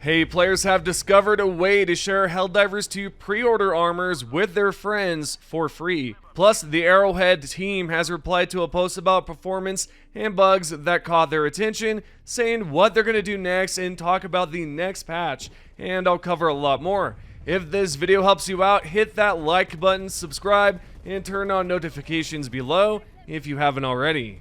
Hey, players have discovered a way to share Helldivers 2 pre-order armors with their friends for free. Plus, the Arrowhead team has replied to a post about performance and bugs that caught their attention, saying what they're going to do next and talk about the next patch, and I'll cover a lot more. If this video helps you out, hit that like button, subscribe, and turn on notifications below if you haven't already.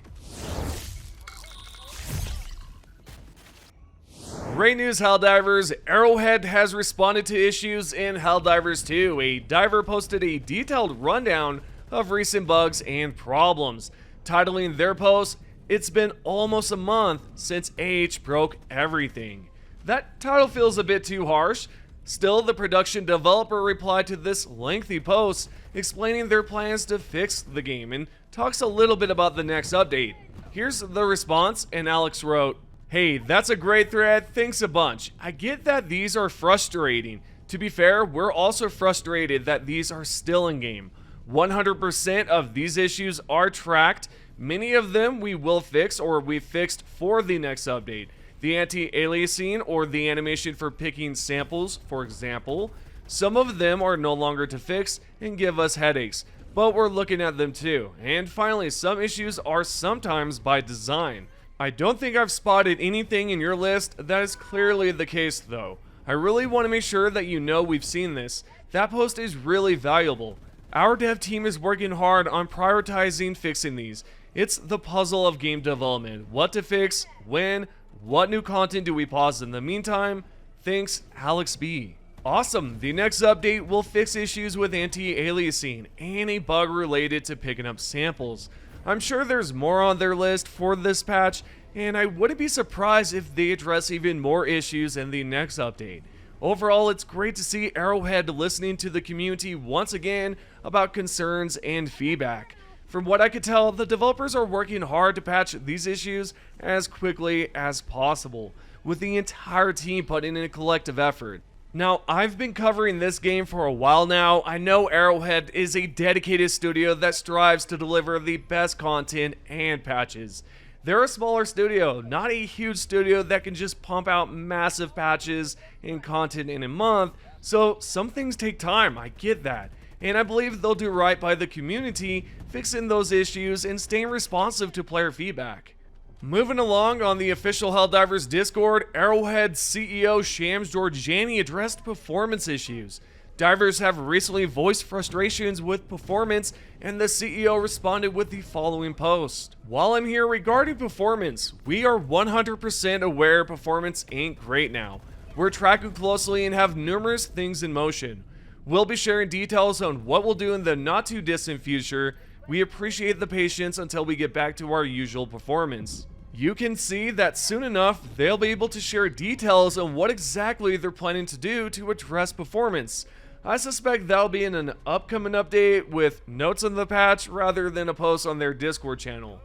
Great news, Helldivers! Arrowhead has responded to issues in Helldivers 2. A diver posted a detailed rundown of recent bugs and problems, titling their post, "It's been almost a month since AH broke everything." That title feels a bit too harsh. Still, the production developer replied to this lengthy post, explaining their plans to fix the game and talks a little bit about the next update. Here's the response, and Alex wrote, "Hey, that's a great thread, thanks a bunch. I get that these are frustrating. To be fair, we're also frustrated that these are still in game. 100% of these issues are tracked. Many of them we will fix or we fixed for the next update. The anti-aliasing or the animation for picking samples, for example. Some of them are no longer to fix and give us headaches, but we're looking at them too. And finally, some issues are sometimes by design. I don't think I've spotted anything in your list that is clearly the case though. I really want to make sure that you know we've seen this. That post is really valuable. Our dev team is working hard on prioritizing fixing these. It's the puzzle of game development. What to fix, when, what new content do we pause in the meantime? Thanks, Alex B." Awesome, the next update will fix issues with anti-aliasing and a bug related to picking up samples. I'm sure there's more on their list for this patch, and I wouldn't be surprised if they address even more issues in the next update. Overall, it's great to see Arrowhead listening to the community once again about concerns and feedback. From what I could tell, the developers are working hard to patch these issues as quickly as possible, with the entire team putting in a collective effort. Now, I've been covering this game for a while now. I know Arrowhead is a dedicated studio that strives to deliver the best content and patches. They're a smaller studio, not a huge studio that can just pump out massive patches and content in a month, so some things take time, I get that. And I believe they'll do right by the community, fixing those issues and staying responsive to player feedback. Moving along on the official Helldivers Discord, Arrowhead CEO Shams Georgiani addressed performance issues. Divers have recently voiced frustrations with performance, and the CEO responded with the following post. "While I'm here regarding performance, we are 100% aware performance ain't great now. We're tracking closely and have numerous things in motion. We'll be sharing details on what we'll do in the not too distant future. We appreciate the patience until we get back to our usual performance." You can see that soon enough, they'll be able to share details on what exactly they're planning to do to address performance. I suspect that'll be in an upcoming update with notes on the patch rather than a post on their Discord channel.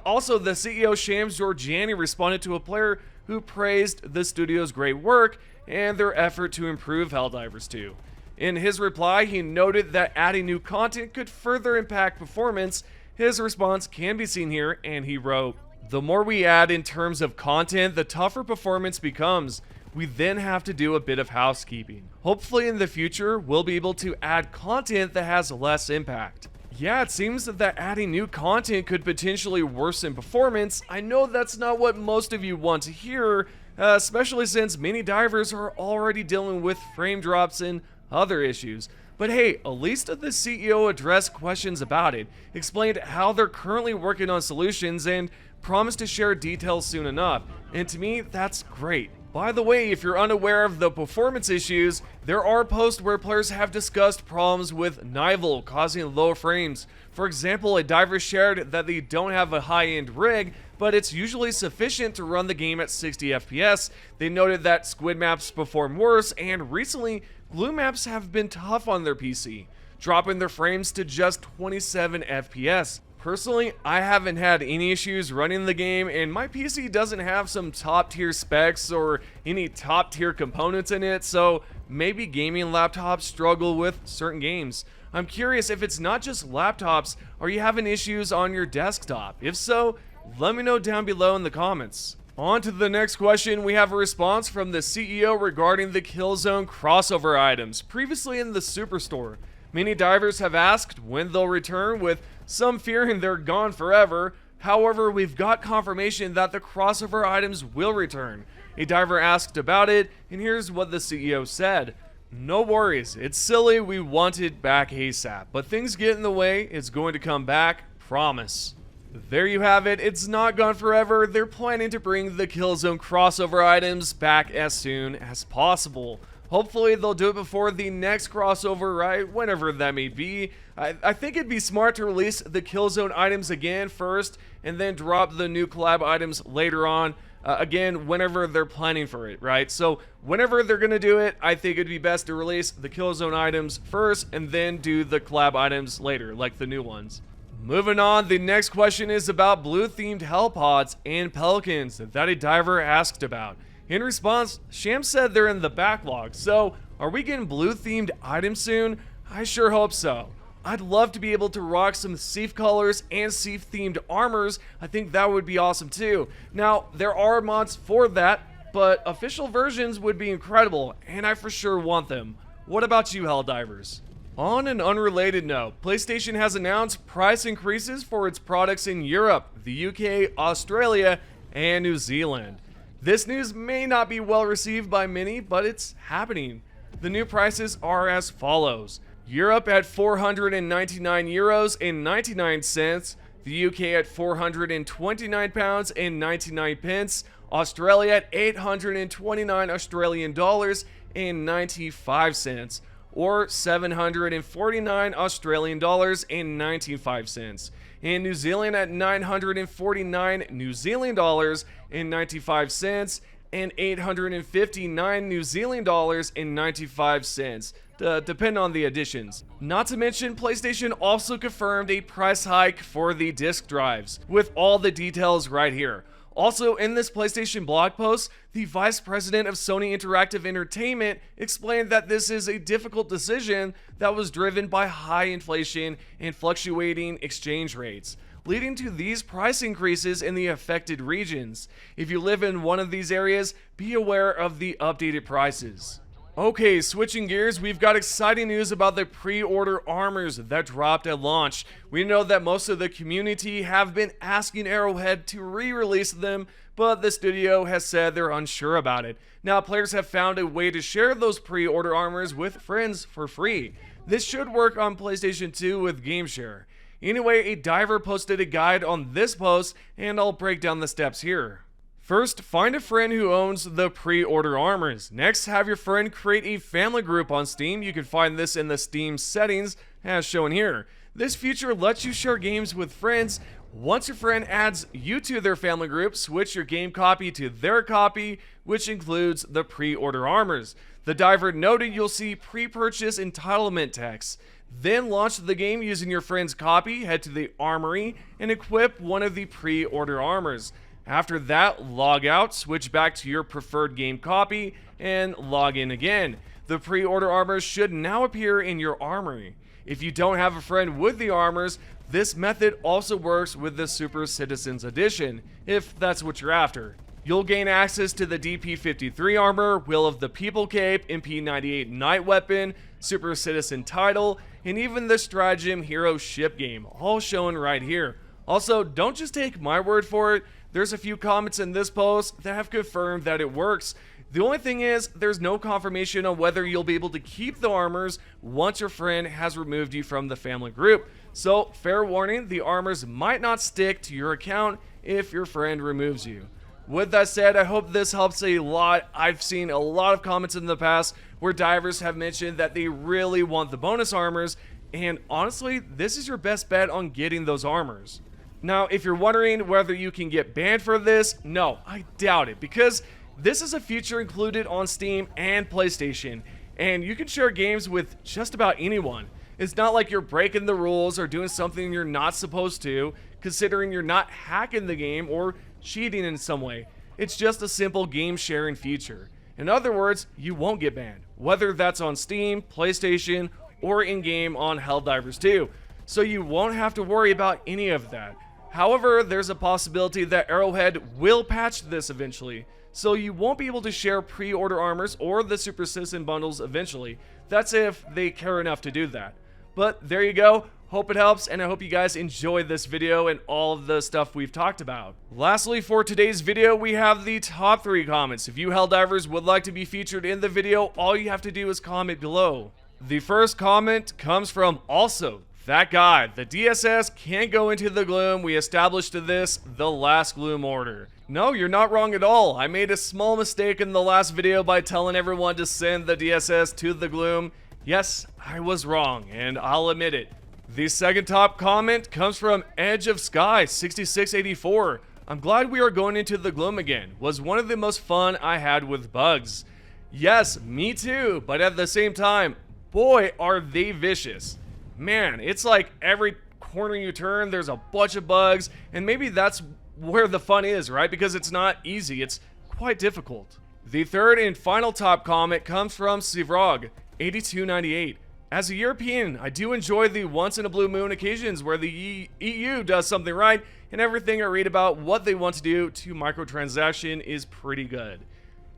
Also, the CEO Shams Georgiani responded to a player who praised the studio's great work and their effort to improve Helldivers 2. In his reply, he noted that adding new content could further impact performance. His response can be seen here, and he wrote, "The more we add in terms of content, the tougher performance becomes. We then have to do a bit of housekeeping. Hopefully in the future, we'll be able to add content that has less impact." Yeah, it seems that adding new content could potentially worsen performance. I know that's not what most of you want to hear, especially since many divers are already dealing with frame drops and other issues. But hey, at least the CEO addressed questions about it, explained how they're currently working on solutions, and promised to share details soon enough. And to me, that's great. By the way, if you're unaware of the performance issues, there are posts where players have discussed problems with Nival causing low frames. For example, a diver shared that they don't have a high-end rig, but it's usually sufficient to run the game at 60 FPS. They noted that squid maps perform worse, and recently, glue maps have been tough on their PC, dropping their frames to just 27 FPS. Personally, I haven't had any issues running the game, and my PC doesn't have some top tier specs or any top tier components in it, so maybe gaming laptops struggle with certain games. I'm curious if it's not just laptops, are you having issues on your desktop? If so, let me know down below in the comments. On to the next question, we have a response from the CEO regarding the Killzone crossover items, previously in the Superstore. Many divers have asked when they'll return, with some fearing they're gone forever. However, we've got confirmation that the crossover items will return. A diver asked about it, and here's what the CEO said. "No worries, it's silly, we want it back ASAP, but things get in the way, it's going to come back, promise." There you have it, it's not gone forever. They're planning to bring the Killzone crossover items back as soon as possible. Hopefully they'll do it before the next crossover, right? Whenever that may be. I think it'd be smart to release the Killzone items again first, and then drop the new collab items later on. Again, whenever they're planning for it, right? So whenever they're gonna do it, I think it'd be best to release the Killzone items first, and then do the collab items later, like the new ones. Moving on, the next question is about blue-themed hellpods and pelicans that a diver asked about. In response, Sham said they're in the backlog, so are we getting blue-themed items soon? I sure hope so. I'd love to be able to rock some Seaf colors and Seaf-themed armors. I think that would be awesome too. Now, there are mods for that, but official versions would be incredible, and I for sure want them. What about you, Helldivers? On an unrelated note, PlayStation has announced price increases for its products in Europe, the UK, Australia, and New Zealand. This news may not be well received by many, but it's happening. The new prices are as follows. Europe at €499 and 99 cents, the UK at £429 and 99 pence, Australia at 829 Australian dollars and 95 cents. Or 749 Australian dollars and 95 cents, and New Zealand at 949 New Zealand dollars and 95 cents, and 859 New Zealand dollars and 95 cents, depend on the additions. Not to mention, PlayStation also confirmed a price hike for the disc drives, with all the details right here. Also, in this PlayStation blog post, the vice president of Sony Interactive Entertainment explained that this is a difficult decision that was driven by high inflation and fluctuating exchange rates, leading to these price increases in the affected regions. If you live in one of these areas, be aware of the updated prices. Okay, switching gears, we've got exciting news about the pre-order armors that dropped at launch. We know that most of the community have been asking Arrowhead to re-release them, but the studio has said they're unsure about it. Now, players have found a way to share those pre-order armors with friends for free. This should work on PlayStation 2 with GameShare. Anyway, a diver posted a guide on this post, and I'll break down the steps here. First, find a friend who owns the pre-order armors. Next, have your friend create a family group on Steam. You can find this in the Steam settings as shown here. This feature lets you share games with friends. Once your friend adds you to their family group, switch your game copy to their copy, which includes the pre-order armors. The diver noted you'll see pre-purchase entitlement text. Then launch the game using your friend's copy, head to the armory, and equip one of the pre-order armors. After that, log out, switch back to your preferred game copy, and log in again. The pre-order armors should now appear in your armory. If you don't have a friend with the armors, this method also works with the Super Citizens Edition, if that's what you're after. You'll gain access to the DP53 armor, Will of the People cape, MP98 night weapon, Super Citizen title, and even the stratagem hero ship game, all shown right here. Also, don't just take my word for it. There's a few comments in this post that have confirmed that it works. The only thing is, there's no confirmation on whether you'll be able to keep the armors once your friend has removed you from the family group. So, fair warning, the armors might not stick to your account if your friend removes you. With that said, I hope this helps a lot. I've seen a lot of comments in the past where divers have mentioned that they really want the bonus armors, and honestly, this is your best bet on getting those armors. Now, if you're wondering whether you can get banned for this, no, I doubt it, because this is a feature included on Steam and PlayStation, and you can share games with just about anyone. It's not like you're breaking the rules or doing something you're not supposed to, considering you're not hacking the game or cheating in some way. It's just a simple game sharing feature. In other words, you won't get banned, whether that's on Steam, PlayStation, or in-game on Helldivers 2. So you won't have to worry about any of that. However, there's a possibility that Arrowhead will patch this eventually, so you won't be able to share pre-order armors or the Super Citizen bundles eventually. That's if they care enough to do that. But there you go. Hope it helps, and I hope you guys enjoyed this video and all of the stuff we've talked about. Lastly, for today's video, we have the top 3 comments. If you Helldivers would like to be featured in the video, all you have to do is comment below. The first comment comes from Also That Guy. The DSS can't go into the gloom. We established this the last gloom order. No, you're not wrong at all. I made a small mistake in the last video by telling everyone to send the DSS to the gloom. Yes, I was wrong, and I'll admit it. The second top comment comes from Edge of Sky 6684. I'm glad we are going into the gloom again. Was one of the most fun I had with bugs. Yes, me too, but at the same time, boy, are they vicious. Man, it's like every corner you turn, there's a bunch of bugs, and maybe that's where the fun is, right? Because it's not easy, it's quite difficult. The third and final top comment comes from Sivrog 8298. As a European, I do enjoy the once-in-a-blue moon occasions where the EU does something right, and everything I read about what they want to do to microtransaction is pretty good.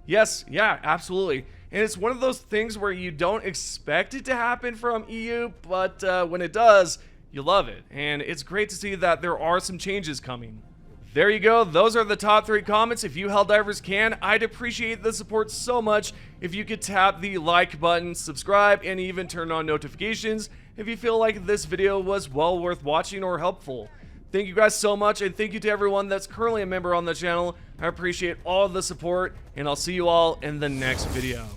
Yes, yeah, absolutely. And it's one of those things where you don't expect it to happen from EU, but when it does, you love it. And it's great to see that there are some changes coming. There you go. Those are the top 3 comments. If you Helldivers can, I'd appreciate the support so much if you could tap the like button, subscribe, and even turn on notifications if you feel like this video was well worth watching or helpful. Thank you guys so much, and thank you to everyone that's currently a member on the channel. I appreciate all of the support, and I'll see you all in the next video.